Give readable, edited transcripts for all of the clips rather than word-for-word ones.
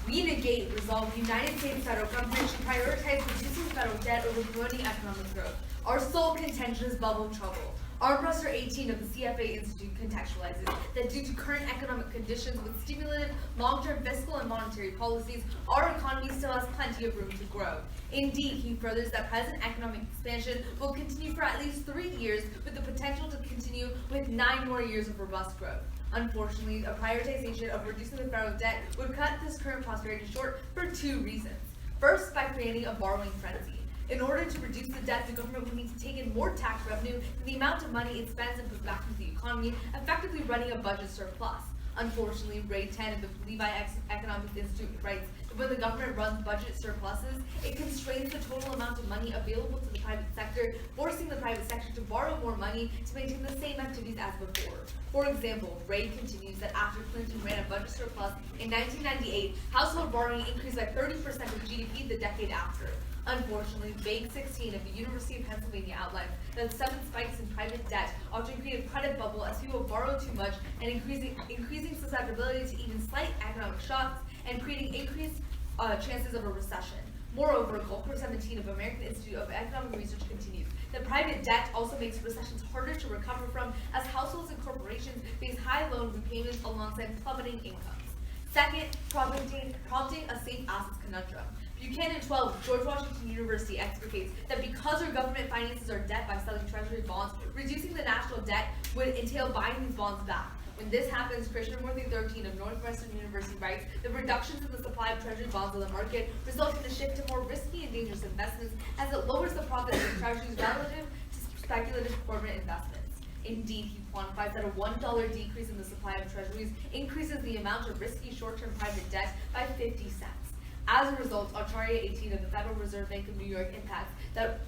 We negate resolve the United States federal government should prioritize reducing federal debt over promoting economic growth. Our sole contention is bubble trouble. Our Professor 18 of the CFA Institute contextualizes that due to current economic conditions with stimulative long-term fiscal and monetary policies, our economy still has plenty of room to grow. Indeed, he furthers that present economic expansion will continue for at least 3 years, with the potential to continue with 9 more years of robust growth. Unfortunately, a prioritization of reducing the federal debt would cut this current prosperity short for 2 reasons. First, by creating a borrowing frenzy. In order to reduce the debt, the government would need to take in more tax revenue than the amount of money it spends and puts back into the economy, effectively running a budget surplus. Unfortunately, Ray 10 of the Levi Economics Institute writes that when the government runs budget surpluses, it constrains the total amount of money available to the private sector, forcing the private sector to borrow more money to maintain the same activities as before. For example, Ray continues that after Clinton ran a budget surplus in 1998, household borrowing increased by 30% of GDP the decade after. Unfortunately, Vague 16 of the University of Pennsylvania outlines that sudden spikes in private debt often create a credit bubble as people borrow too much and increasing susceptibility to even slight economic shocks and creating increased chances of a recession. Moreover, Gulper 17 of American Institute of Economic Research continues that private debt also makes recessions harder to recover from as households and corporations face high loan repayments alongside plummeting incomes. Second, prompting a safe assets conundrum. Buchanan 12, George Washington University explicates that because our government finances our debt by selling treasury bonds, reducing the national debt would entail buying these bonds back. When this happens, Krishnamurthy 13 of Northwestern University writes that reductions in the supply of treasury bonds on the market result in a shift to more risky and dangerous investments as it lowers the profits of treasuries relative to speculative corporate investments. Indeed, he quantifies that a $1 decrease in the supply of treasuries increases the amount of risky short-term private debt by 50 cents. As a result, Acharya 18 of the Federal Reserve Bank of New York impacts that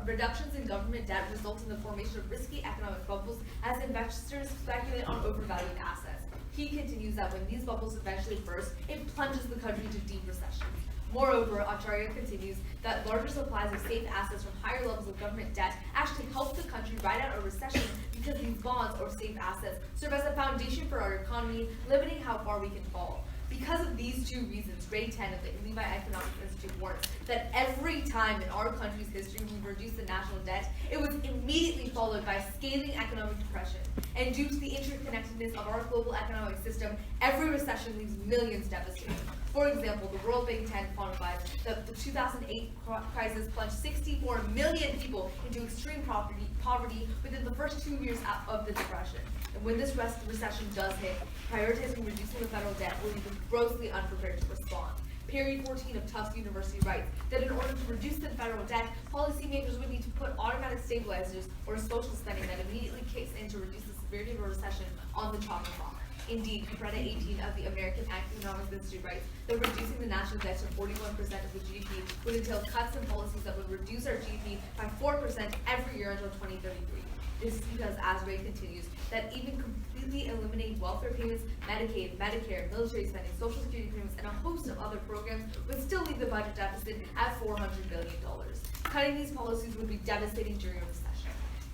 reductions in government debt result in the formation of risky economic bubbles as investors speculate on overvalued assets. He continues that when these bubbles eventually burst, it plunges the country into deep recession. Moreover, Acharya continues that larger supplies of safe assets from higher levels of government debt actually help the country ride out a recession because these bonds or safe assets serve as a foundation for our economy, limiting how far we can fall. Because of these 2 reasons, Ray 10 of the Levi Economics Institute warns that every time in our country's history we've reduced the national debt, it was immediately followed by scathing economic depression. And due to the interconnectedness of our global economic system, every recession leaves millions devastated. For example, the World Bank 10 quantifies that the 2008 crisis plunged 64 million people into extreme poverty within the first 2 years of the Depression. And when this recession does hit, prioritizing reducing the federal debt will leave us grossly unprepared to respond. Perry 14 of Tufts University writes that in order to reduce the federal debt, policymakers would need to put automatic stabilizers or social spending that immediately kicks in to reduce the severity of a recession on the chopping block. Indeed, Capretta 18 of the American Economics Institute writes that reducing the national debt to 41% of the GDP would entail cuts in policies that would reduce our GDP by 4% every year until 2033. This is because, as Ray continues, that even completely eliminating welfare payments, Medicaid, Medicare, military spending, Social Security payments, and a host of other programs would still leave the budget deficit at $400 billion. Cutting these policies would be devastating during a recession.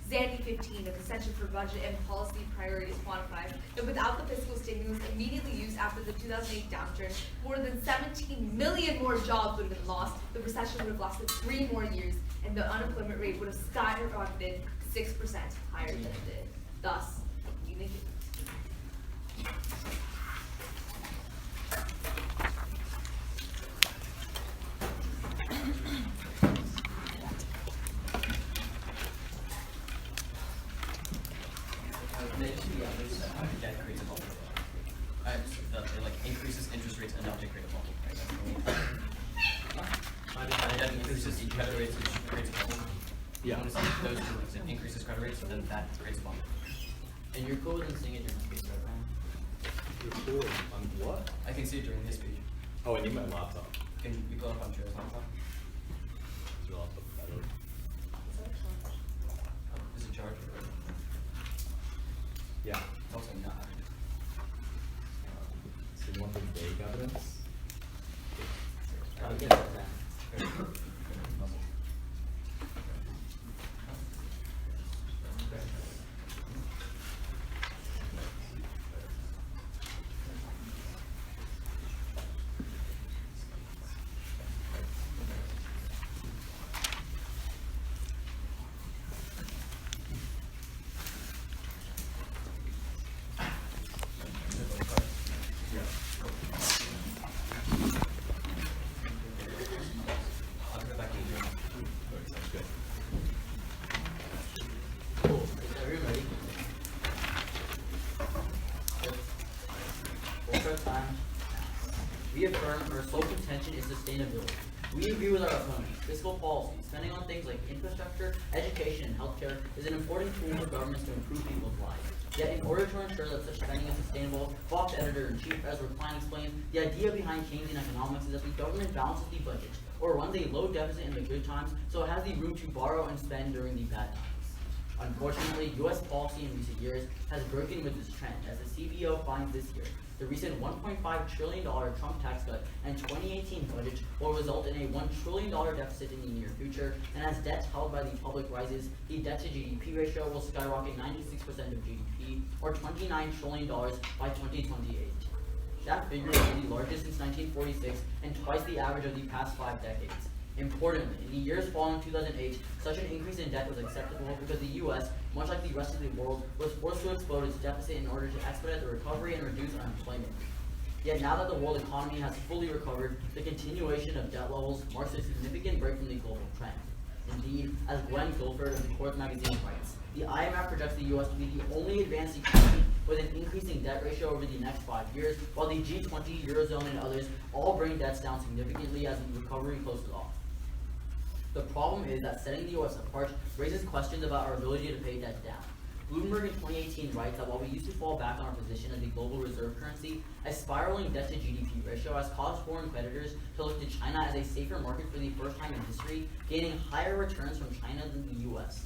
Zandy 15 of the Center for Budget and Policy Priorities quantifies that without the fiscal stimulus immediately used after the 2008 downturn, more than 17 million more jobs would have been lost, the recession would have lasted 3 more years, and the unemployment rate would have skyrocketed 6% higher than it did. Thus, we negate. Debt creates a bubble. It increases interest rates enough to create a bubble. Right? Debt increases credit rates, which creates a bubble. Yeah. Those 2 things. It increases credit rates, and then that creates a bubble. And you're cool with seeing it during speech right now? You're cool on what? I can see it during his speech. Oh, I need my laptop. Can you pull it up on Trey's laptop? Is your laptop better? Is it charged? Yeah. It's also not. So you want the vague evidence? I'll get it back. We affirm our sole contention is sustainability. We agree with our opponents. Fiscal policy, spending on things like infrastructure, education, and healthcare is an important tool for governments to improve people's lives. Yet, in order to ensure that such spending is sustainable, Fox editor-in-chief Ezra Klein explains, the idea behind Keynesian economics is that the government balances the budget, or runs a low deficit in the good times, so it has the room to borrow and spend during the bad times. Unfortunately, U.S. policy in recent years has broken with this trend, as the CBO finds this year. The recent $1.5 trillion Trump tax cut and 2018 budget will result in a $1 trillion deficit in the near future, and as debt held by the public rises, the debt-to-GDP ratio will skyrocket 96% of GDP, or $29 trillion by 2028. That figure will be the largest since 1946 and twice the average of the past 5 decades. Importantly, in the years following 2008, such an increase in debt was acceptable because the U.S., much like the rest of the world, was forced to explode its deficit in order to expedite the recovery and reduce unemployment. Yet now that the world economy has fully recovered, the continuation of debt levels marks a significant break from the global trend. Indeed, as Glenn Guilford of the Quartz magazine writes, the IMF projects the U.S. to be the only advanced economy with an increasing debt ratio over the next 5 years, while the G20, Eurozone, and others all bring debts down significantly as the recovery closes off. The problem is that setting the U.S. apart raises questions about our ability to pay debt down. Bloomberg in 2018 writes that while we used to fall back on our position as the global reserve currency, a spiraling debt-to-GDP ratio has caused foreign creditors to look to China as a safer market for the first time in history, gaining higher returns from China than the U.S.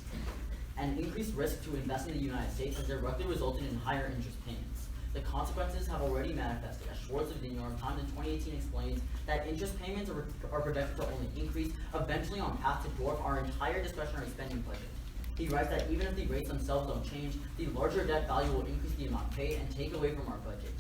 And increased risk to invest in the United States has directly resulted in higher interest payments. The consequences have already manifested, as Schwartz of the New York Times in 2018 explains that interest payments are projected to only increase, eventually on path to dwarf our entire discretionary spending budget. He writes that even if the rates themselves don't change, the larger debt value will increase the amount paid and take away from our budget.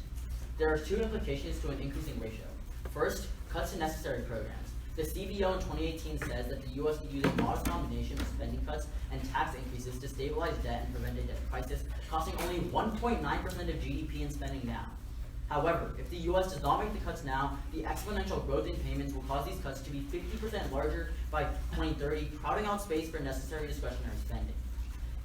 There are 2 implications to an increasing ratio. First, cuts to necessary programs. The CBO in 2018 says that the U.S. could use a modest combination of spending cuts and tax increases to stabilize debt and prevent a debt crisis, costing only 1.9% of GDP in spending now. However, if the U.S. does not make the cuts now, the exponential growth in payments will cause these cuts to be 50% larger by 2030, crowding out space for necessary discretionary spending.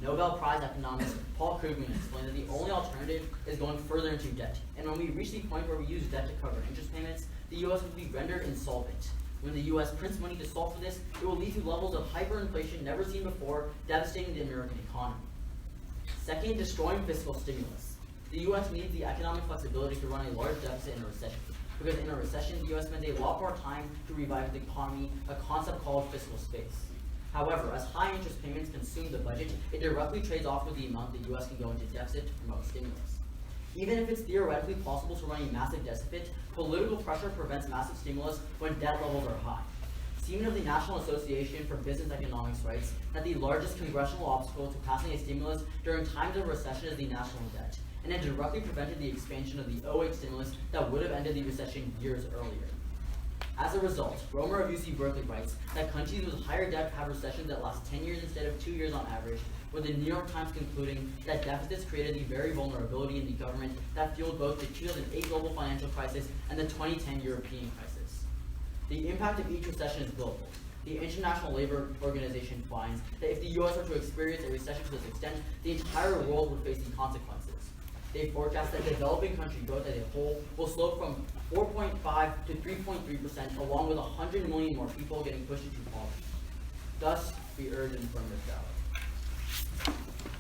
Nobel Prize economist Paul Krugman explained that the only alternative is going further into debt, and when we reach the point where we use debt to cover interest payments, the U.S. will be rendered insolvent. When the U.S. prints money to solve for this, it will lead to levels of hyperinflation never seen before, devastating the American economy. Second, destroying fiscal stimulus. The U.S. needs the economic flexibility to run a large deficit in a recession, because in a recession, the U.S. spends a lot more time to revive the economy, a concept called fiscal space. However, as high interest payments consume the budget, it directly trades off with the amount the U.S. can go into deficit to promote stimulus. Even if it's theoretically possible to run a massive deficit, political pressure prevents massive stimulus when debt levels are high. Seaman of the National Association for Business Economics writes that the largest congressional obstacle to passing a stimulus during times of recession is the national debt, and it directly prevented the expansion of the 2008 stimulus that would have ended the recession years earlier. As a result, Romer of UC Berkeley writes that countries with higher debt have recessions that last 10 years instead of 2 years on average, with the New York Times concluding that deficits created the very vulnerability in the government that fueled both the 2008 global financial crisis and the 2010 European crisis. The impact of each recession is global. The International Labor Organization finds that if the U.S. were to experience a recession to this extent, the entire world would face the consequences. They forecast that developing country growth as a whole will slope from 4.5 to 3.3%, along with 100 million more people getting pushed into poverty. Thus, we urge an affirmative ballot.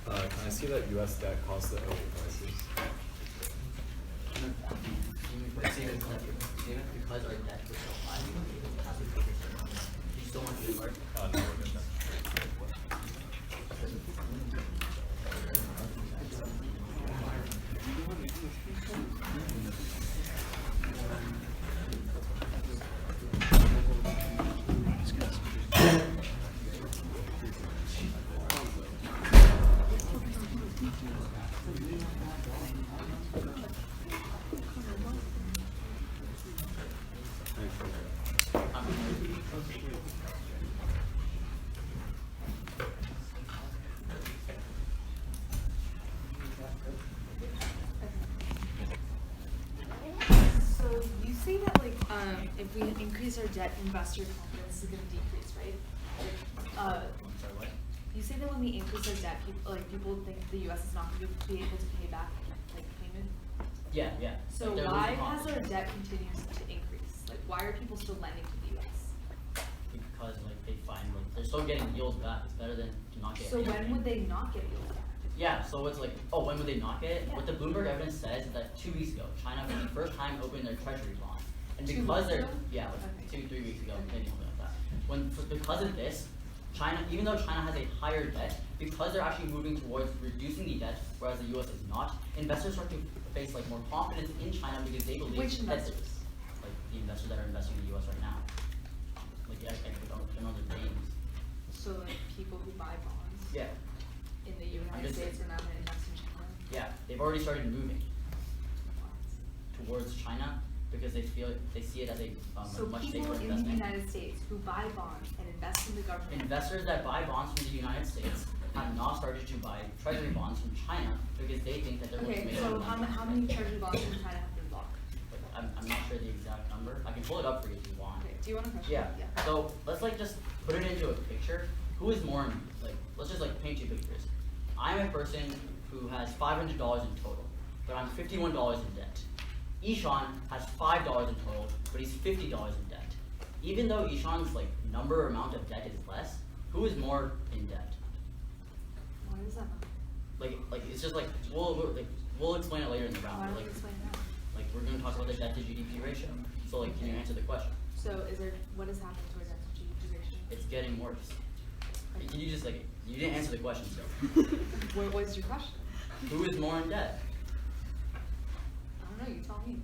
Can I see that U.S. debt caused the 2008 crisis? Because our debt was so high, we were able to pass a bigger surplus. You still want to do art? No, we're good. So you say that if we increase our debt, investor confidence is going to decrease, right? You say that when we increase our debt, people think the U.S. is not going to be able to pay back payment. Yeah. So They're why losing has our confidence. debt continues to increase? why are people still lending to the US? Because like they find like they're still getting yields back. It's better than to not get So anything. when would they not get yield back? Yeah, so it's like, oh, when would they not get it? Yeah. What the Bloomberg evidence says is that 2 weeks ago, China for the first time opened their treasury bonds. And 2 because weeks they're, ago? yeah, like Okay. 2-3 weeks ago, Okay. maybe something like that. Because of this, China, even though China has a higher debt, because they're actually moving towards reducing the debt, whereas the US is not, investors start to face like more confidence in China because they believe Which that investors? like the investors that are investing in the US right now. Like I don't know their names. So like people who buy bonds Yeah. in the United just- States are now gonna invest in China? Yeah. They've already started moving towards China because they see it as a So much people safer in the investment. United States who buy bonds and invest in the government. Investors that buy bonds from the United States have now started to buy treasury bonds from China because they think that they're going to Okay, make so more how money. many treasury bonds in China have been bought? I'm not sure the exact number. I can pull it up for you if you want. Okay, do you want a question? Yeah. So let's like just put it into a picture. Who is more like? Let's just like paint two pictures. I'm a person who has $500 in total, but I'm $51 in debt. Ishan has $5 in total, but he's $50 in debt. Even though Ishan's like number or amount of debt is less, who is more in debt? Why does that matter? Like it's just like we'll explain it later in the round. Why but, don't you like explain that? like we're gonna talk about the debt to GDP ratio. So like can you answer the question? So what is happening to our debt to GDP ratio? It's getting worse. Can you just like you didn't answer the question still. What was your question? Who is more in debt? I don't know, you tell me.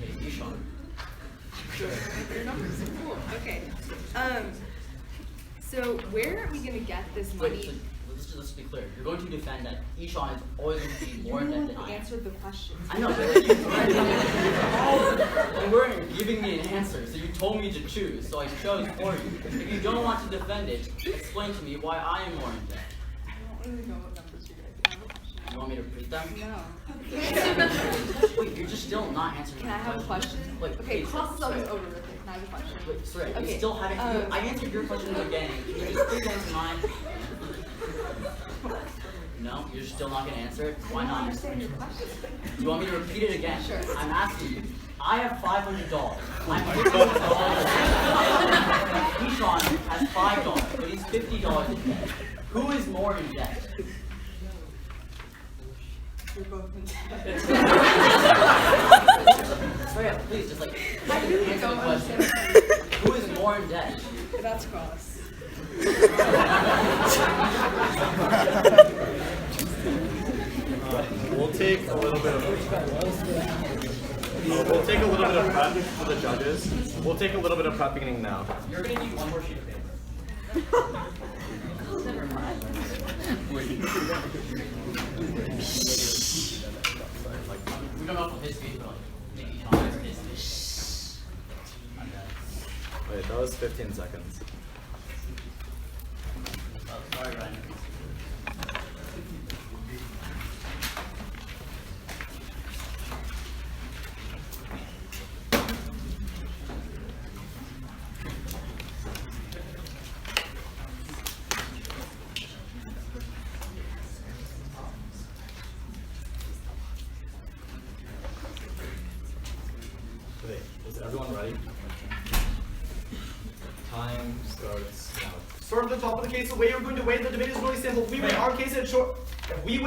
Okay, Ishan. Your numbers are cool. Okay. So where are we gonna get this money? Wait, so let's be clear. You're going to defend that Ishan is always going to be more in debt than I am. answered the question. I know, but you weren't giving me an answer, so you told me to choose, so I chose for you. If you don't want to defend it, explain to me why I am more in debt. I don't really know what numbers you're gonna give. I have a question. You want me to repeat them? No. Wait, you're just still not answering Can my I have a question? Like, Okay, please, class is always sorry. over with it. Can I have a question? Wait, sorry, Okay, you still haven't. I answered your question again. Can you just please answer mine? No, you're still not gonna answer it. Why I don't not? understand your question. Do you want me to repeat it again? Sure. I'm asking you. I have $500. I'm $50. Ishan has $5, but he's $50 in debt. Who is more in debt? You're both in So yeah, please just like I really answer the don't question. understand. Who is more in debt? That's cross. We'll take a little bit of prep for the judges. We'll take a little bit of prep beginning now. You're gonna need one more sheet of paper. We don't know if history, but like maybe Ishan is history. I'm dead. Wait, that was 15 seconds. Oh, sorry, Ryan. Wait, is everyone ready? Time starts now. Start at the top of the case. The way you're going to weigh the debate is really simple. If we win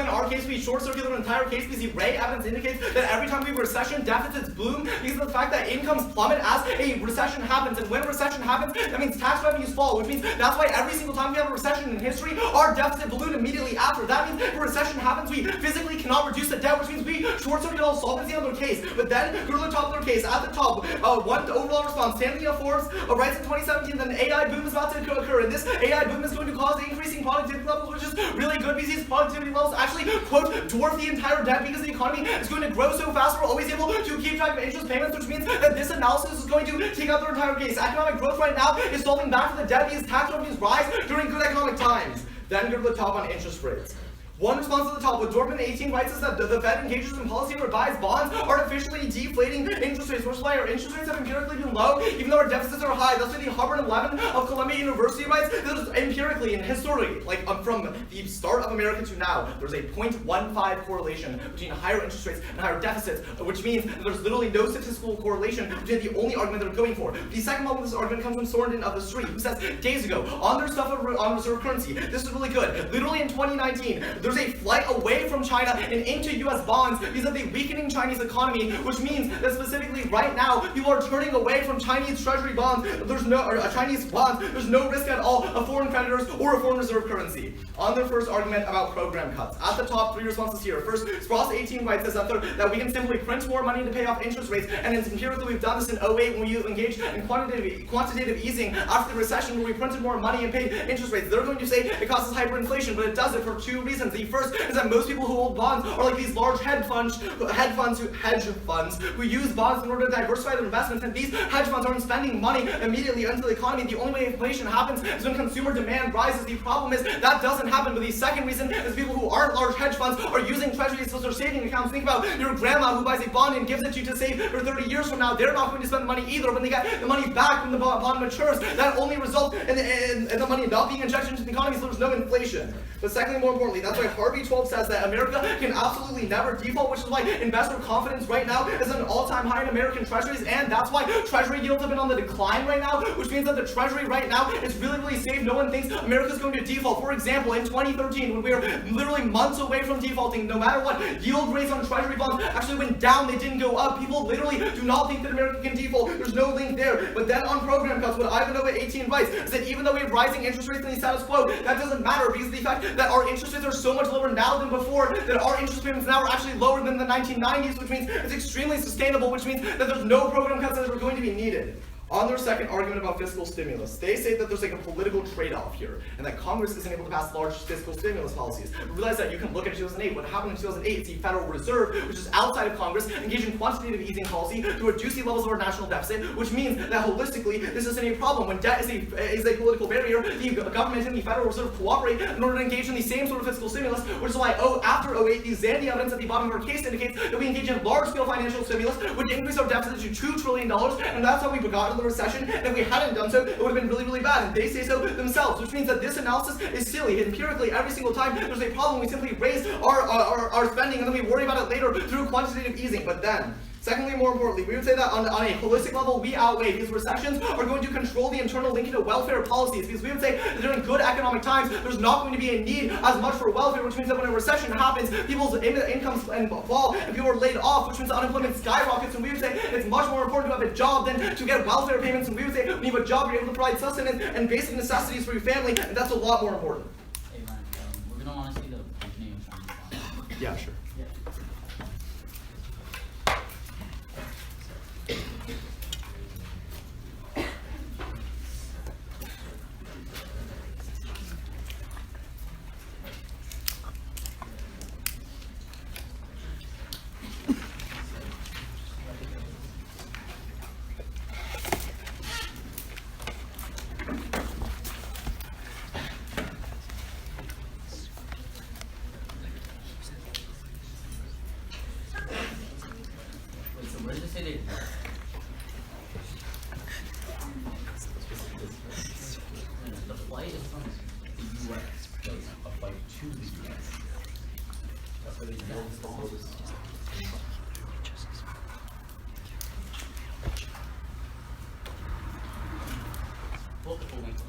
our case, we short circuit the entire case because the Ray evidence indicates that every time we have a recession, deficits bloom because of the fact that incomes plummet as a recession happens. And when a recession happens, that means tax revenues fall, which means that's why every single time we have a recession in history, our deficit balloon immediately after. That means if a recession happens, we physically cannot reduce the debt, which means we short circuit all solvency on their case. But then go to the top of their case. At the top, one overall response. Stanley Forbes writes in 2017 that an AI boom is about to occur, and this AI boom is going to cause increasing productivity levels, which is really good because these productivity levels actually, quote, dwarf the entire debt because the economy is going to grow so fast we're always able to keep track of interest payments, which means that this analysis is going to take out their entire case. Economic growth right now is falling back to the debt because tax revenues rise during good economic times. Then go to the top on interest rates. One response at the top, what Dorfman 18 writes is that the Fed engages in policy where buys bonds, artificially deflating interest rates, which is why our interest rates have empirically been low, even though our deficits are high. That's why the Hubbard 11 of Columbia University writes that is empirically and historically, like from the start of America to now, there's a 0.15 correlation between higher interest rates and higher deficits, which means that there's literally no statistical correlation between the only argument that we're going for. The second one of this argument comes from Sorensen of the Street, who says days ago on their stuff on reserve currency, this is really good. Literally in 2019, there's a flight away from China and into U.S. bonds because of the weakening Chinese economy, which means that specifically right now, people are turning away from Chinese treasury bonds. There's no Chinese bonds. There's no risk at all of foreign creditors or a foreign reserve currency. On their first argument about program cuts, at the top, 3 responses here. First, Spross 18 writes that we can simply print more money to pay off interest rates, and empirically we've done this in 08 when we engaged in quantitative easing after the recession where we printed more money and paid interest rates. They're going to say it causes hyperinflation, but it does it for 2 reasons. The first is that most people who hold bonds are like these large hedge funds who use bonds in order to diversify their investments, and these hedge funds aren't spending money immediately into the economy. The only way inflation happens is when consumer demand rises. The problem is that doesn't happen. But the second reason is people who aren't large hedge funds are using treasuries as their saving accounts. Think about your grandma who buys a bond and gives it to you to save for 30 years from now. They're not going to spend the money either. When they get the money back when the bond matures, that only results in the money not being injected into the economy, so there's no inflation. But secondly, more importantly, that's why Harvey 12 says that America can absolutely never default, which is why investor confidence right now is at an all-time high in American treasuries, and that's why treasury yields have been on the decline right now, which means that the treasury right now is really, really safe. No one thinks America's going to default. For example, in 2013, when we were literally months away from defaulting, no matter what, yield rates on treasury bonds actually went down, they didn't go up. People literally do not think that America can default. There's no link there. But then on program cuts, what Ivanova 18 writes is that even though we have rising interest rates in the status quo, that doesn't matter because of the fact that our interest rates are so much lower now than before, that our interest payments now are actually lower than the 1990s, which means it's extremely sustainable, which means that there's no program cuts that are going to be needed. On their second argument about fiscal stimulus, they say that there's like a political trade-off here, and that Congress isn't able to pass large fiscal stimulus policies. Realize that you can look at 2008. What happened in 2008 is the Federal Reserve, which is outside of Congress, engaged in quantitative easing policy to reduce the levels of our national deficit, which means that holistically, this isn't a problem. When debt is a political barrier, the government and the Federal Reserve cooperate in order to engage in the same sort of fiscal stimulus, which is why after 08, the Zandy evidence at the bottom of our case indicates that we engage in large-scale financial stimulus, which increase our deficit to $2 trillion, and that's how we got the recession, and if we hadn't done so, it would have been really, really bad, and they say so themselves, which means that this analysis is silly. Empirically, every single time there's a problem, we simply raise our spending, and then we worry about it later through quantitative easing. But then, secondly, more importantly, we would say that on a holistic level, we outweigh these recessions are going to control the internal linkage to welfare policies, because we would say that during good economic times, there's not going to be a need as much for welfare, which means that when a recession happens, people's incomes fall, and people are laid off, which means unemployment skyrockets, and we would say it's much more important to have a job than to get welfare payments, and we would say when you have a job, you're able to provide sustenance and basic necessities for your family, and that's a lot more important. Hey Ryan, we're gonna want to see the name of Chinese. Yeah, sure. Yeah. Wait, so where does it say they? The flight is from the U.S. A flight to the U.S. That's where they build the bombs. Multiple weeks.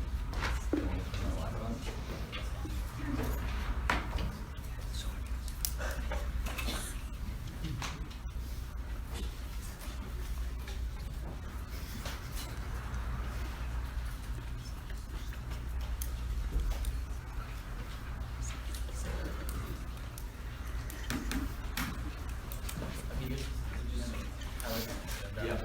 Yeah.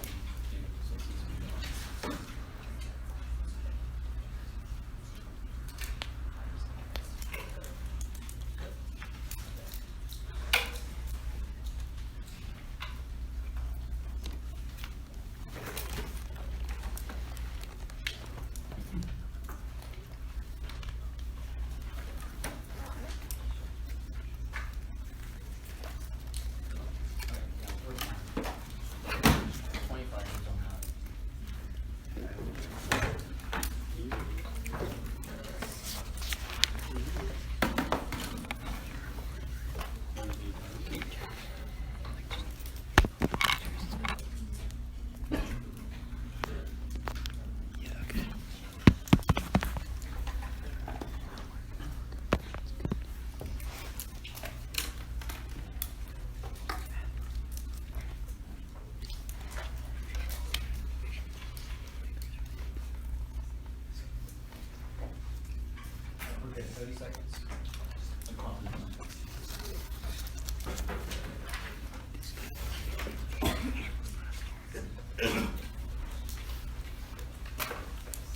30 seconds.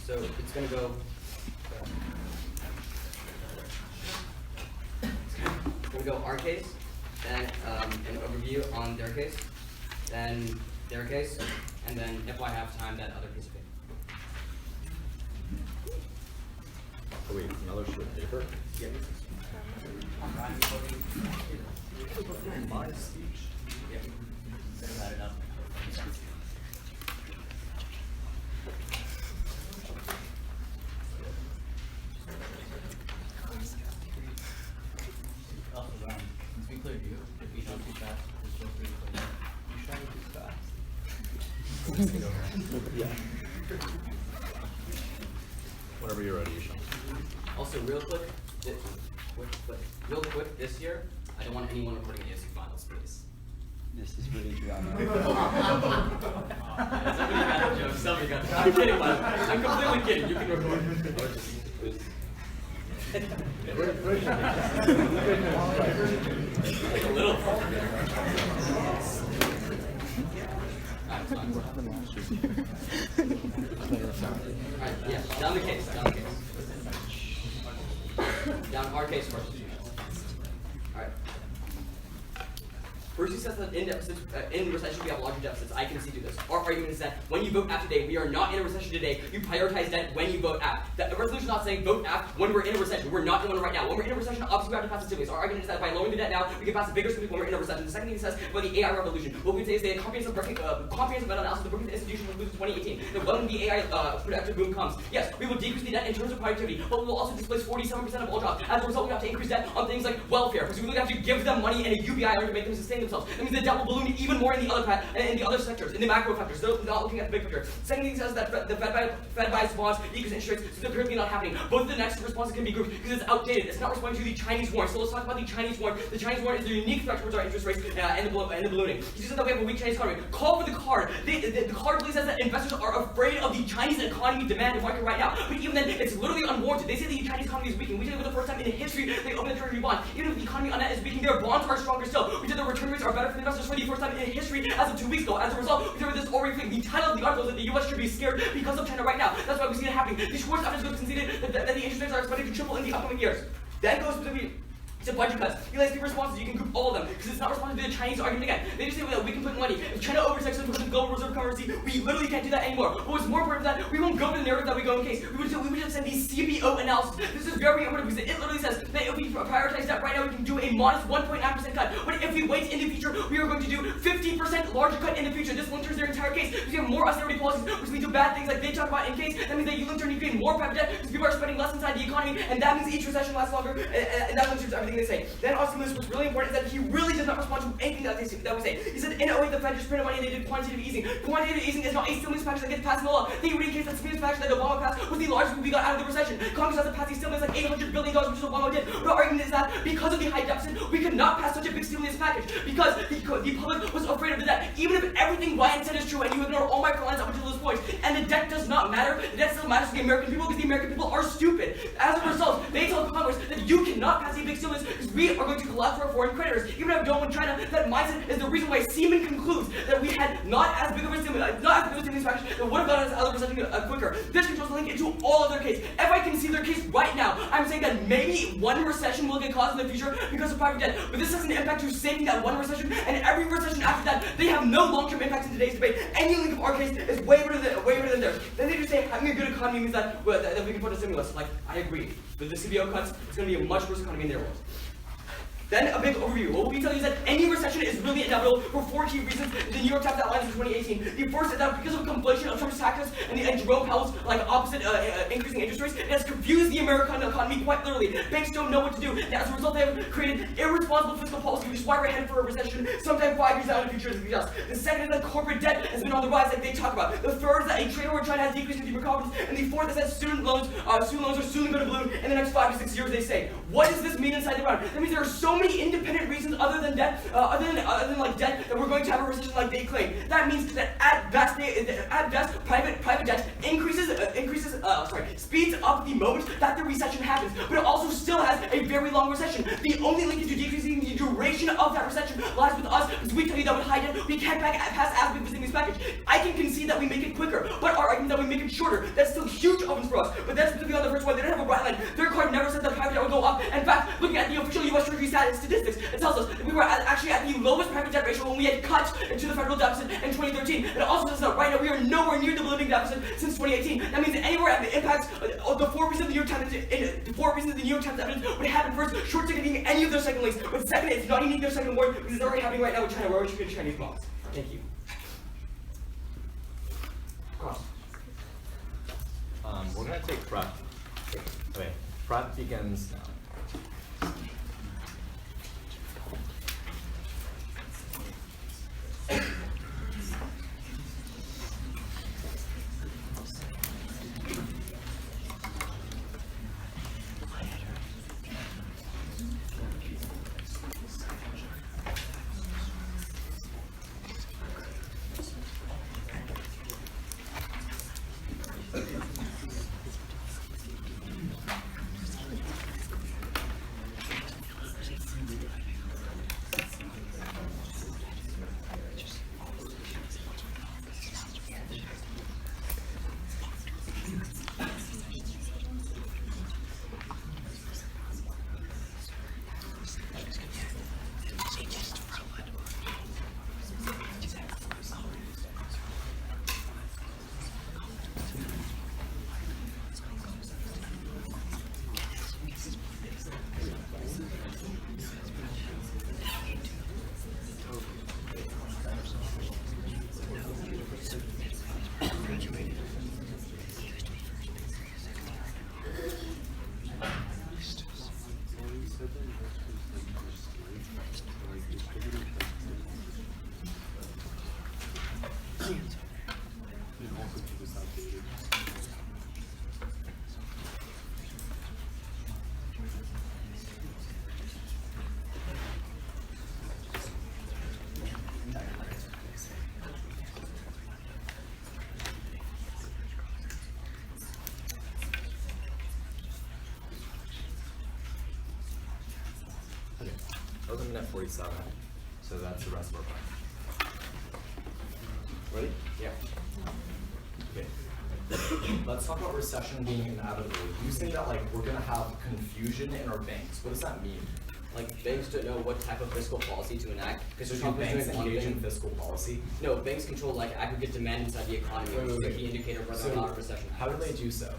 So it's gonna go. It's gonna go our case, then an overview on their case, then their case, and then if I have time, that other piece of paper. Oh, wait, another sheet of paper? Yeah. My speech. Yeah. Set it up. Also, to be clear, do you, if we show too fast, just feel free to play. You show too fast. Yeah. Whenever you're ready, Ishan. Also, real quick, this year, I don't want anyone recording ASU finals, please. This is really drama. Somebody got the joke. I'm kidding, man. I'm completely kidding. You can record. Like a little. Alright, yeah, down the case. Down our case first. Alright. First, he says that in deficits, in recession we have larger deficits. I can see through this. Our argument is that when you vote aft today, we are not in a recession today. You prioritize debt when you vote aft. The resolution is not saying vote aft when we're in a recession. We're not in one right now. When we're in a recession, obviously we have to pass the stimulus. Our argument is that by lowering the debt now, we can pass a bigger stimulus when we're in a recession. The second thing he says about the AI revolution, what we say is the comprehensive meta-analysis of the Brookings Institution concludes in 2018 that when the AI productive boom comes, yes, we will decrease the debt in terms of productivity, but we will also displace 47% of all jobs. As a result, we have to increase debt on things like welfare, because we have to give them money and a UBI in order to make them sustain themselves. That means the debt will balloon even more in the other sectors, in the macro factors. They're not looking at the big picture. Second thing says that the Fed buys bonds, decrease interest rates, so they're currently not happening. Both of the next responses can be grouped because it's outdated. It's not responding to the Chinese war. So let's talk about the Chinese war. The Chinese war is a unique threat towards our interest rates and the ballooning. He says that we have a weak Chinese economy. Call for the card. The card really says that investors are afraid of the Chinese economy demand and market right now. But even then, it's literally unwarranted. They say the Chinese economy is weakening. We did it for the first time in history. They opened the treasury bond. Even if the economy on net is weakening, their bonds are stronger still. We did the return rates are better for the investors for the first time in history as of 2 weeks ago. As a result, we did this already. The title of the article is that the U.S. should be scared because of China right now. That's why we see it happening. The Schwartz evidence conceded that the interest rates are expected to triple in the upcoming years. Then goes to the budget cuts. He likes the responses. You can group all of them because it's not responding to the Chinese argument again. They just say that we can put money. If China overtakes the global reserve currency, we literally can't do that anymore. But what's more important than that, we won't go to the narrative that we go in case. We would just send the CBO analysis. This is very important because it literally says that if we prioritize that right now, we can do a modest 1.9% cut. But if we wait in the future, we are going to do 50% larger cut in the future. This linters their entire case because we have more austerity policies, which means do bad things like they talk about in case. That means that you linter and you create more private debt because people are spending less inside the economy, and that means each recession lasts longer, and that linters everything they say. Then also what's really important is that he really did not respond to anything that we say. He said in 08 the Fed just printed money and they did quantitative easing. Quantitative easing is not a stimulus package that gets passed in the law. They would indicate that stimulus package that Obama passed was the largest we got out of the recession. Congress hasn't passed these stimulus like $800 billion, which is what Obama did. But our argument is that because of the high deficit, we could not pass such a big stimulus package because the public was afraid of the debt. Even if everything Ryan said is true and you ignore all my lines up until this point, and the debt does not matter, the debt still matters to the American people because the American people are stupid. As a result, they told Congress that you cannot pass a big stimulus because we are going to collapse for our foreign creditors. Even if don't want China, that mindset is the reason why Seaman concludes that we had not as big of a stimulus package that would have gotten us out of the recession quicker. This controls the link into all of their case. If I can see their case right now, I'm saying that maybe one recession will get caused in the future because of private debt. But this has an impact to saving that one recession, and every recession after that, they have no long-term impact in today's debate. Any link of our case is way better than theirs. Then they just say having a good economy means that we can put a stimulus. Like, I agree. With the CBO cuts, it's going to be a much worse economy in their world. Then a big overview. What we tell you is that any recession is really inevitable for 4 key reasons. The New York Times outlines in 2018. The first is that because of conflation of Trump's taxes and Jerome Powell's opposite increasing interest rates, it has confused the American economy quite literally. Banks don't know what to do, and as a result, they have created irresponsible fiscal policy, which is why we're headed for a recession sometime 5 years out in the future. The second is that corporate debt has been on the rise, like they talk about. The third is that a trade war in China has decreased consumer confidence, and the fourth is that student loans are soon going to balloon in the next 5 to 6 years. They say. What does this mean inside the round? That means there are so many independent reasons other than debt, other than debt, that we're going to have a recession like they claim. That means that at best, private debt increases speeds up the moment that the recession happens, but it also still has a very long recession. The only link to decreasing the duration of that recession lies with us, because we tell you that with high debt, we can't pass as big stimulus package. I can concede that we make it quicker, but our argument that we make it shorter, that's still huge opens for us. But that's specifically on the first one, they don't have a bright line. Their card never said that private debt would go up. In fact, looking at the official U.S. Treasury statistics, it tells us that we were actually at the lowest private debt ratio when we had cut into the federal deficit in 2013. It also says that right now we are nowhere near the limiting deficit since 2018. That means that anywhere at the impacts of the 4 reasons the New York Times evidence would happen first, short-circuiting any of their second links. But second, it's not unique to their second word because it's already happening right now with China, where we're shipping Chinese bonds. Thank you. Cross. We're gonna take prep. Okay, prep begins now. That was a minute 47, so that's the rest of our plan. Ready? Yeah. Okay. Let's talk about recession being inevitable. You say that like we're gonna have confusion in our banks. What does that mean? Like, banks don't know what type of fiscal policy to enact because So do Trump is banks doing one engage in thing. fiscal policy? No, banks control like aggregate demand inside the economy, which is a key indicator of whether or not a recession How do happens. they do so?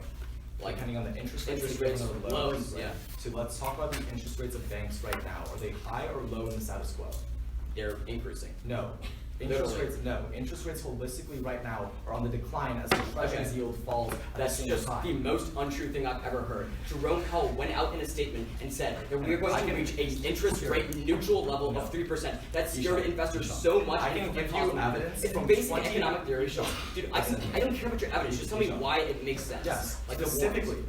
Like, Depending on the interest rates, interest depending rates, on the loans, right? yeah. So let's talk about the interest rates of banks right now. Are they high or low in the status quo? They're increasing. No. Interest Literally. rates, no. Interest rates holistically right now are on the decline as the treasury's Okay. yield falls at That's the same just time. the most untrue thing I've ever heard. Jerome Powell went out in a statement and said that we are going I to can- reach an interest rate neutral level No. of 3%. That Ishan, scared investors Ishan. so much. I and can it give caused you them- evidence It's from basic 20 economic theory. Ishan. Dude, I don't care about your evidence. Just tell me Ishan. why it makes sense. Yes, Like the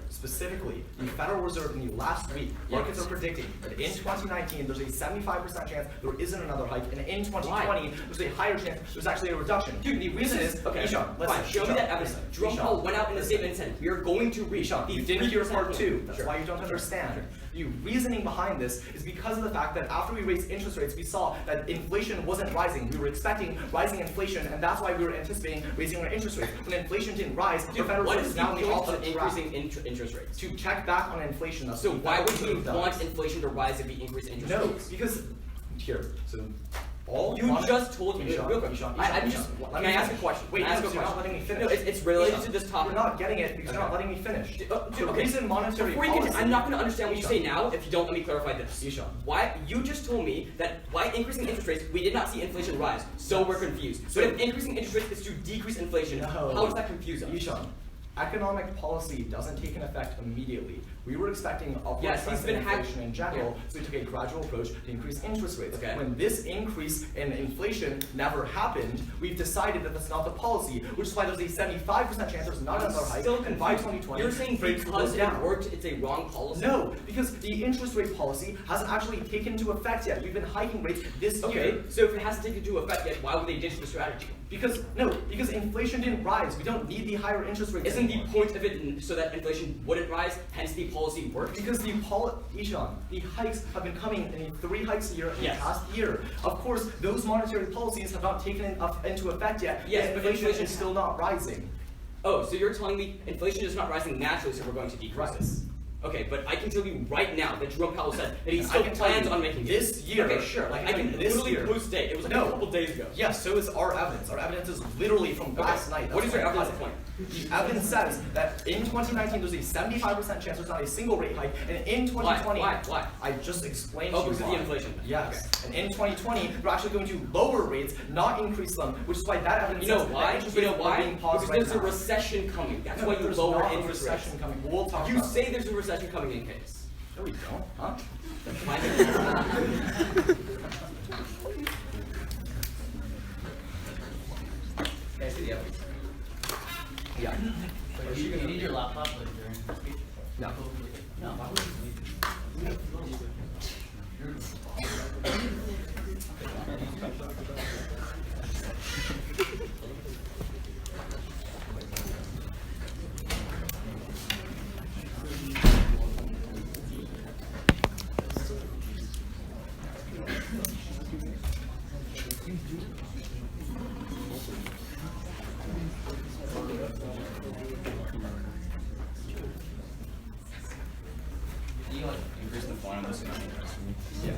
specifically, the Federal Reserve in the last week, markets are predicting that in 2019 there's a 75% chance there isn't another hike, and in 2020 there's a higher chance there's actually a reduction. Dude, the reason is, Okay, Ishan, listen, fine. Show me Ishan, that evidence. listen, Jerome Ishan, Powell went out in a listen. statement and said we are going to reach Ishan, the you didn't hear 3% part two. point. That's Sure. why you don't understand. The reasoning behind this is because of the fact that after we raised interest rates, we saw that inflation wasn't rising. We were expecting rising inflation, and that's why we were anticipating raising our interest rates. When inflation didn't rise, the Dude, Federal what Reserve is is the now in the point opposite of track. increasing interest rates? To check back on inflation. That's So what the why Federal would you Reserve want does. inflation to rise if we increase interest No, rates? because here, so all You just told me, Ishan, real quick, Ishan, I'm Ishan, just, let can me I ask a finish. question? Wait, Can I ask no, a you're not question? letting me finish. No, it's related Ishan, to this topic. You're not getting it because you're not letting me finish. Dude, The okay. reason monetary Before you policy. continue, I'm not going to understand what you say Ishan. now if you don't let me clarify this. Ishan. Why you just told me that by increasing interest rates we did not see inflation rise, so we're confused. So- But if increasing interest rates is to decrease inflation, No. how does that confuse us? Ishan, economic policy doesn't take an effect immediately. We were expecting upward Yes, trends he's in been hack- inflation in general, so we took a gradual approach to increase interest rates. Okay. When this increase in inflation never happened, we've decided that that's not the policy, which is why there's a 75% chance there's not another hike, Still and by confused. 2020, You're saying rates will because go it down. worked, it's a wrong policy? No, because the interest rate policy hasn't actually taken into effect yet. We've been hiking rates this year. Okay, so if it hasn't taken into effect yet, why would they ditch the strategy? Because inflation didn't rise. We don't need the higher interest rates. Isn't the anymore. point of it so that inflation wouldn't rise, hence the policy worked? Because the hikes have been coming in 3 hikes a year in Yes. the past year. Of course, those monetary policies have not taken into effect yet. Yes, and but inflation inflation is still not rising. Oh, so you're telling me inflation is not rising naturally, so we're going to decrease Right. this? Okay, but I can tell you right now that Jerome Powell said that he I still can tell plans you on making this it. year. Okay, sure. Like I can this literally year. post date. It was like No. a couple days ago. Yes, so is our evidence. Our evidence is literally from last night. What That's is your why I evidence cut point? it. The evidence says that in 2019 there's a 75% chance there's not a single rate hike, and in 2020, Why? I just explained Oh, to you because of the why. inflation. Yes, and in 2020 they're actually going to lower rates, not increase them, which is why that evidence You know says why? that interest You know rates are why? being paused Because right there's a now. recession coming. That's No, why you there's lower not a interest rates. recession coming. We'll talk You about say there's a recession coming in case. No, we don't, huh? Why? Okay, so yeah. Yeah. You need your laptop like during the speech? No. No. You like increase the font on this one? Yeah.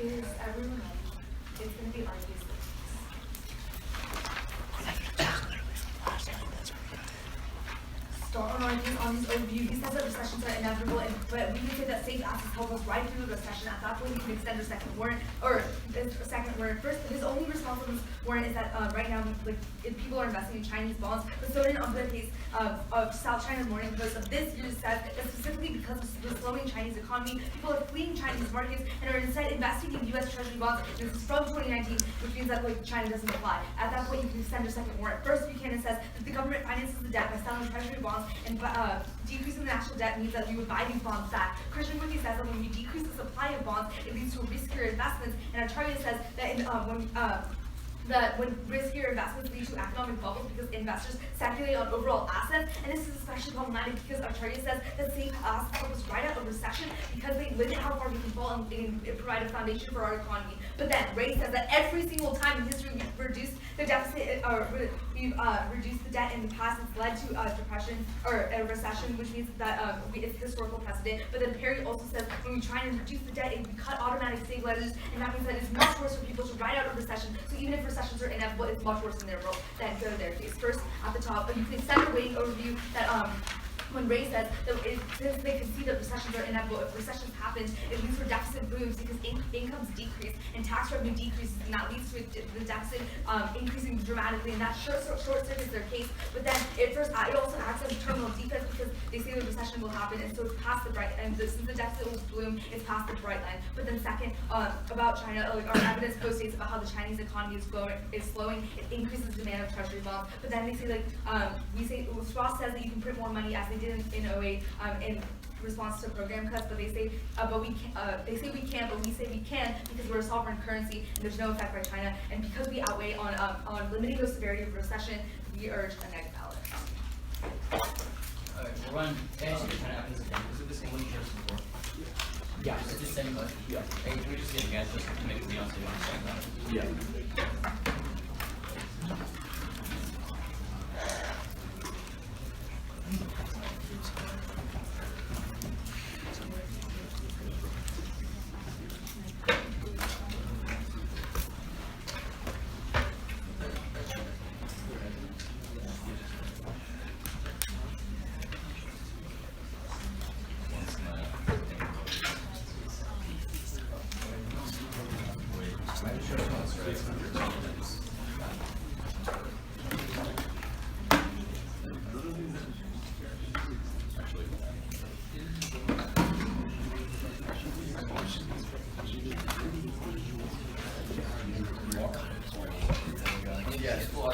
Is everyone ready? It's gonna be argued. Start on his overview. He says that recessions are inevitable, but we can say that safe assets help us ride through the recession. At that point, we can extend our second warrant, or his second warrant. First, his only response on this warrant is that right now, like, if people are investing in Chinese bonds. But so did on the case of South China Morning Post of this year says that specifically because of the slowing Chinese economy, people are fleeing Chinese markets and are instead investing in U.S. Treasury bonds. This is from 2019, which means that like China doesn't apply. At that point, you can extend your second warrant. First, Buchanan says that the government finances the debt by selling Treasury bonds, and decreasing the national debt means that we would buy these bonds back. Christian Wiki says that when we decrease the supply of bonds, it leads to riskier investments, and Acharya says that when riskier investments lead to economic bubbles because investors speculate on overall assets, and this is especially problematic because Acharya says that safe assets help us ride out a recession because they limit how far we can fall and provide a foundation for our economy. But then Ray says that every single time in history we've reduced the deficit, or we've reduced the debt in the past, it's led to a depression or a recession, which means that it's historical precedent. But then Perry also says when we try and reduce the debt, we cut automatic stabilizers, and that means that it's much worse for people to ride out a recession. So even if recessions are inevitable, it's much worse in their role than go to their case. First, at the top, you can extend a weighting overview that when Ray says that since they can see that recessions are inevitable, if recessions happen, it leads to deficit booms because incomes decrease and tax revenue decreases, and that leads to the deficit increasing dramatically, and that short circuits their case. But then it also acts as a terminal defense because they say the recession will happen, and so it's past the bright, and since the deficit will bloom, it's past the bright line. But then second, about China, like our evidence post-states about how the Chinese economy is slowing, it increases demand of treasury bonds. But then they say Ross says that you can print more money as they did in 08 in response to program cuts, but they say we can't, but we say we can because we're a sovereign currency and there's no effect by China, and because we outweigh on limiting the severity of recession, we urge a negative ballot. Run, ASU return happens again. Is it the same one you showed us before? Yeah. It's the same question. Yeah. Hey, can we just see it again just to make it real so you understand that? Yeah. Yeah, it's cool.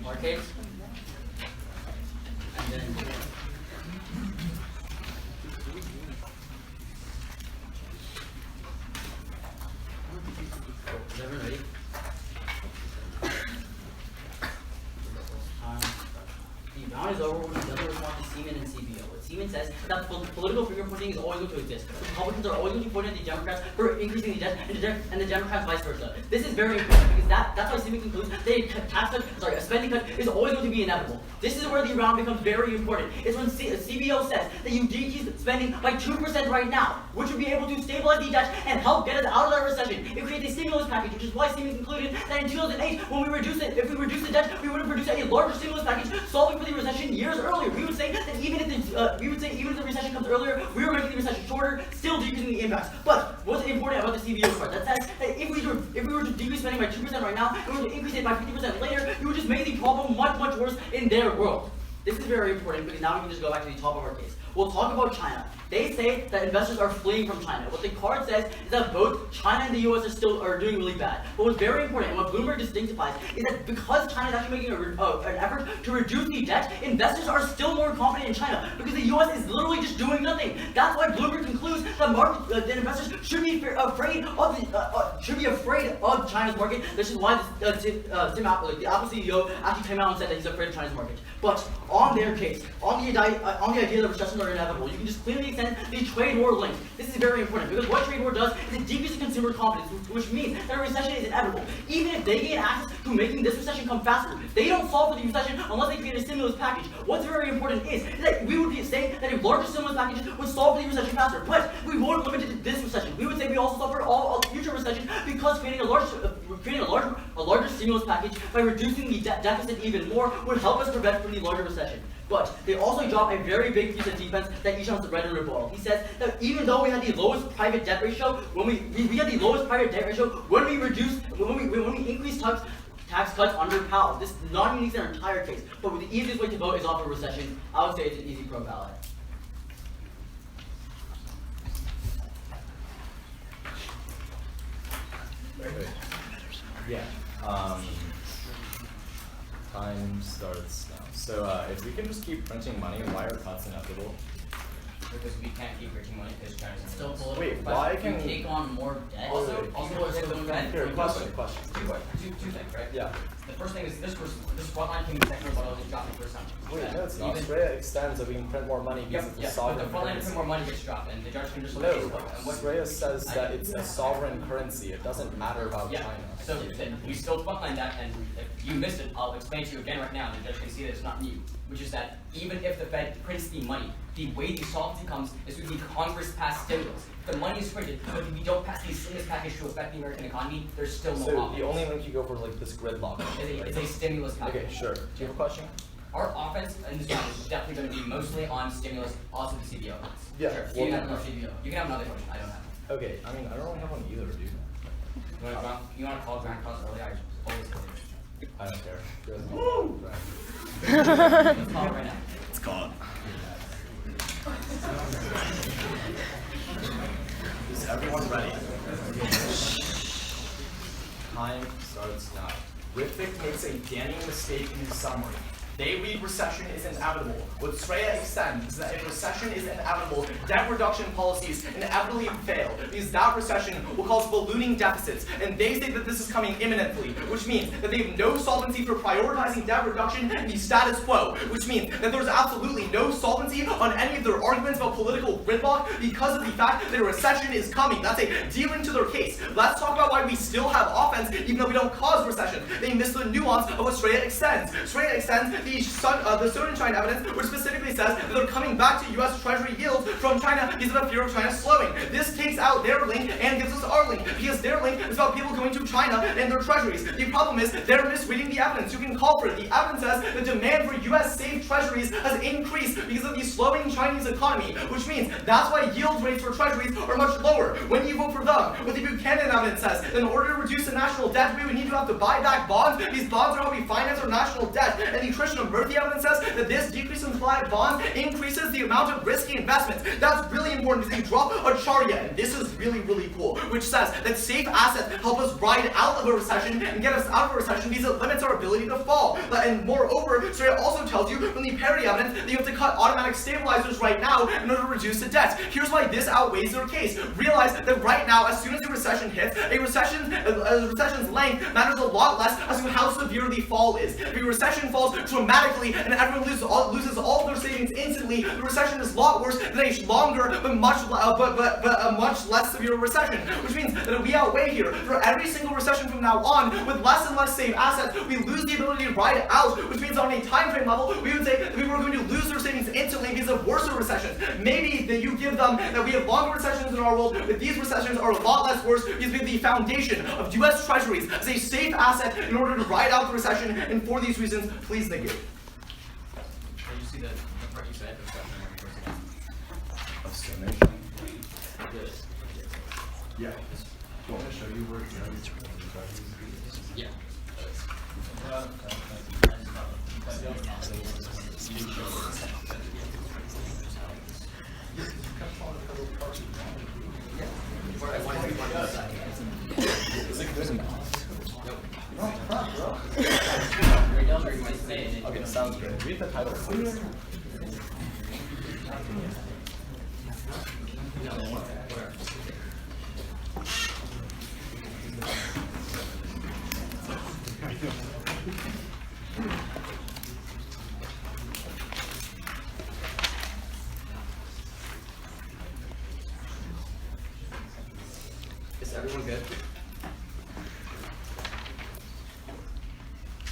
Arcades. And then is everyone ready? The round is over when the other respond to Seaman and CBO. What Seaman says is that political fingerprinting is always going to exist. Republicans are always going to be pointing at the Democrats for increasing the debt, and the Democrats vice versa. This is very important because that's why Seaman concludes that a spending cut is always going to be inevitable. This is where the round becomes very important. It's when CBO says that you decrease spending by 2% right now, which would be able to stabilize the debt and help get us out of that recession. It creates a stimulus package, which is why Siemens concluded that in 2008, when we reduced it, if we reduced the debt, we would have produced a larger stimulus package, solving for the recession years earlier. We would say that even if the recession comes earlier, we were making the recession shorter, still decreasing the impacts. But what's important about the CBO part? That says that if we were to decrease spending by 2% right now, and we were to increase it by 50% later, you would just make the problem much, much worse in their world. This is very important because now we can just go back to the top of our case. We'll talk about China. They say that investors are fleeing from China. What the card says is that both China and the US are doing really bad. But what's very important, and what Bloomberg distinctifies, is that because China is actually making an effort to reduce the debt, investors are still more confident in China because the US is literally just doing nothing. That's why Bloomberg concludes that investors should be afraid of China's market. This is why Tim Apple, the Apple CEO, actually came out and said that he's afraid of China's market. But on their case, on the idea that recessions are inevitable, you can just clearly extend the trade war link. This is very important because what trade war does is it decreases consumer confidence, which means that a recession is inevitable. Even if they gain access to making this recession come faster, they don't solve for the recession unless they create a stimulus package. What's very important is that we would be saying that a larger stimulus package would solve for the recession faster, but we won't limit it to this recession. We would say we also solve for all future recessions because creating a larger stimulus package by reducing the deficit even more would help us prevent from the larger recession. But they also drop a very big piece of defense that Ishan's read in rebuttal. He says that even though we had the lowest private debt ratio, when we had the lowest private debt ratio when we increased tax cuts under Powell. This not even their entire case. But the easiest way to vote is off a recession. I would say it's an easy pro ballot. Yeah. Time starts now. So if we can just keep printing money, why are cuts inevitable? Because we can't keep printing money because China's in Still the political. Wait, But why if can- you take on more debt? Also, it's yeah, going Ben, Here, question. Two things, right? Yeah. The first thing is this frontline came second rebuttal is dropping for some. Wait, no, it's not. Australia extends that we can print more money because it's a But sovereign the frontline currency. print more money gets dropped, and the judge can just No, what Australia says that it's a sovereign currency. It doesn't matter about yeah. China. So then we still frontline that, and if you missed it, I'll explain to you again right now, and the judge can see that it's not new. Which is that even if the Fed prints the money, the way the solvency comes is through the Congress passed stimulus. If the money is printed, but if we don't pass the stimulus package to affect the American economy, there's still no So offense. the only link you go for like this gridlock. Is a stimulus package. Okay, sure. Do you have a question? Our offense in this round is definitely going to be mostly on stimulus, also the CBO. Yeah, Sure. well- You can have another CBO. You can have another question. I don't have one. Okay, I mean I don't really have one either, dude. You want to call Grand Cross early? I always call it. I don't care. Woo! Let's call it right now. It's called. Is everyone ready? Time starts now. Rithvik makes a damning mistake in his summary. They read recession is inevitable. What Sreya extends is that if recession is inevitable, debt reduction policies inevitably fail, because that recession will cause ballooning deficits, and they say that this is coming imminently, which means that they have no solvency for prioritizing debt reduction in the status quo, which means that there's absolutely no solvency on any of their arguments about political gridlock because of the fact that a recession is coming. That's a dealing to their case. Let's talk about why we still have offense even though we don't cause recession. They miss the nuance of what Sreya extends. Sreya extends the Stonenschein evidence, which specifically says that they're coming back to U.S. Treasury yields from China because of the fear of China slowing. This takes out their link and gives us our link, because their link is about people going to China and their treasuries. The problem is they're misreading the evidence. You can call for it. The evidence says the demand for U.S. safe treasuries has increased because of the slowing Chinese economy, which means that's why yield rates for treasuries are much lower when you vote for them. What the Buchanan evidence says, that in order to reduce the national debt, we would need to have to buy back bonds. These bonds are how we finance our national debt. And the Krishnamurthy evidence says that this decrease in supply of bonds increases the amount of risky investments. That's really important because they drop Acharya, and this is really, really cool, which says that safe assets help us ride out of a recession and get us out of a recession because it limits our ability to fall. And moreover, Sreya also tells you from the Perry evidence that you have to cut automatic stabilizers right now in order to reduce the debt. Here's why this outweighs their case. Realize that right now, as soon as a recession hits, a recession's length matters a lot less as to how severe the fall is. If a recession falls dramatically and everyone loses all of their savings instantly, the recession is a lot worse than a longer but much much less severe recession, which means that we outweigh here for every single recession from now on with less and less safe assets. We lose the ability to ride out, which means on a time frame level, we would say that people are going to lose their savings instantly because of worse recessions. Maybe that you give them that we have longer recessions in our world, but these recessions are a lot less worse because we have the foundation of U.S. Treasuries as a safe asset in order to ride out the recession, and for these reasons, please negate. Did you see the part you said? Yeah. Do you want me to show you where it's Yeah. Okay, sounds good. Read the title, please. Is everyone good?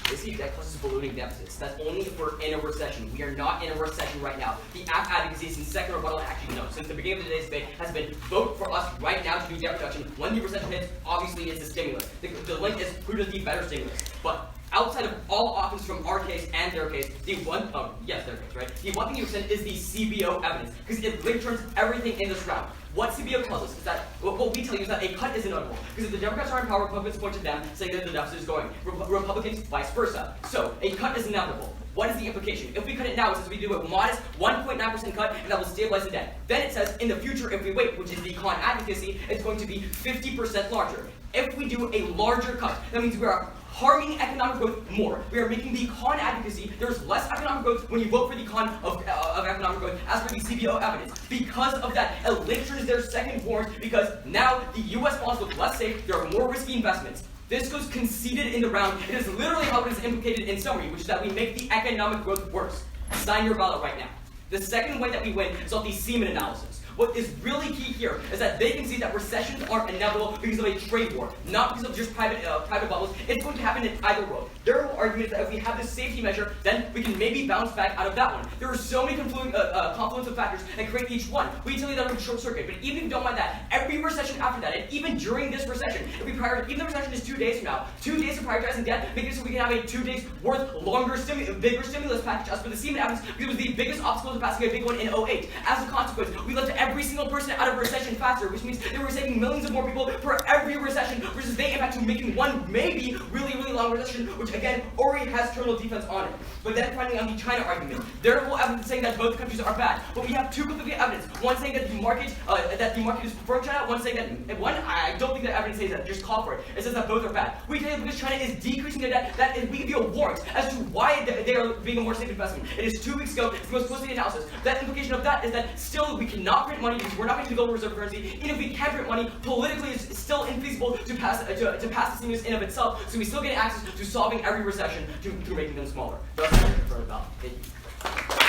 They see debt causes ballooning deficits. That's only if we're in a recession. We are not in a recession right now. The app advocacy since second rebuttal actually no. Since the beginning of today's debate has been vote for us right now to do debt reduction. When the recession hits, obviously it's a stimulus. The link is who does the better stimulus. But outside of all options from our case and their case, their case, right? The one thing you said is the CBO evidence, because it link turns everything in this round. What CBO tells us is that, what we tell you is that a cut is inevitable. Because if the Democrats are in power, Republicans point to them, saying that the deficit is going. Republicans, vice versa. So, a cut is inevitable. What is the implication? If we cut it now, it says we do a modest 1.9% cut, and that will stabilize the debt. Then it says, in the future, if we wait, which is the con advocacy, it's going to be 50% larger. If we do a larger cut, that means we are harming economic growth more. We are making the con advocacy, there's less economic growth when you vote for the con of economic growth as per the CBO evidence. Because of that, a link turn is their second warrant because now the U.S. bonds look less safe, there are more risky investments. This goes conceded in the round. It is literally how it is implicated in summary, which is that we make the economic growth worse. Sign your ballot right now. The second way that we win is off the Seaman analysis. What is really key here is that they can see that recessions are inevitable because of a trade war, not because of just private bubbles. It's going to happen in either world. Their argument is that if we have this safety measure, then we can maybe bounce back out of that one. There are so many confluence of factors that create each one. We tell you that we're short circuit, but even if you don't mind that, every recession after that, and even during this recession, if we prioritize, even the recession is 2 days from now, 2 days of prioritizing debt, make it so we can have a 2 days worth bigger stimulus package as for the Seaman evidence, because it was the biggest obstacle to passing a big one in 08. As a consequence, we left every single person out of recession faster, which means they were saving millions of more people for every recession versus they impact to making one maybe really, really long recession, which again already has terminal defense on it. But then finally on the China argument, there are evidence saying that both countries are bad. But we have two conflicting evidence. One saying that the market is preferring China, one saying that I don't think that evidence says that, just call for it. It says that both are bad. We tell you because China is decreasing their debt, that we give you a warrant as to why they are being a more safe investment. It is 2 weeks ago, it's the most closely analysis. That implication of that is that still we cannot print money because we're not making the global reserve currency. Even if we can print money, politically it's still infeasible to pass the stimulus in of itself. So we still get access to solving every recession through making them smaller. That's for about. Thank you.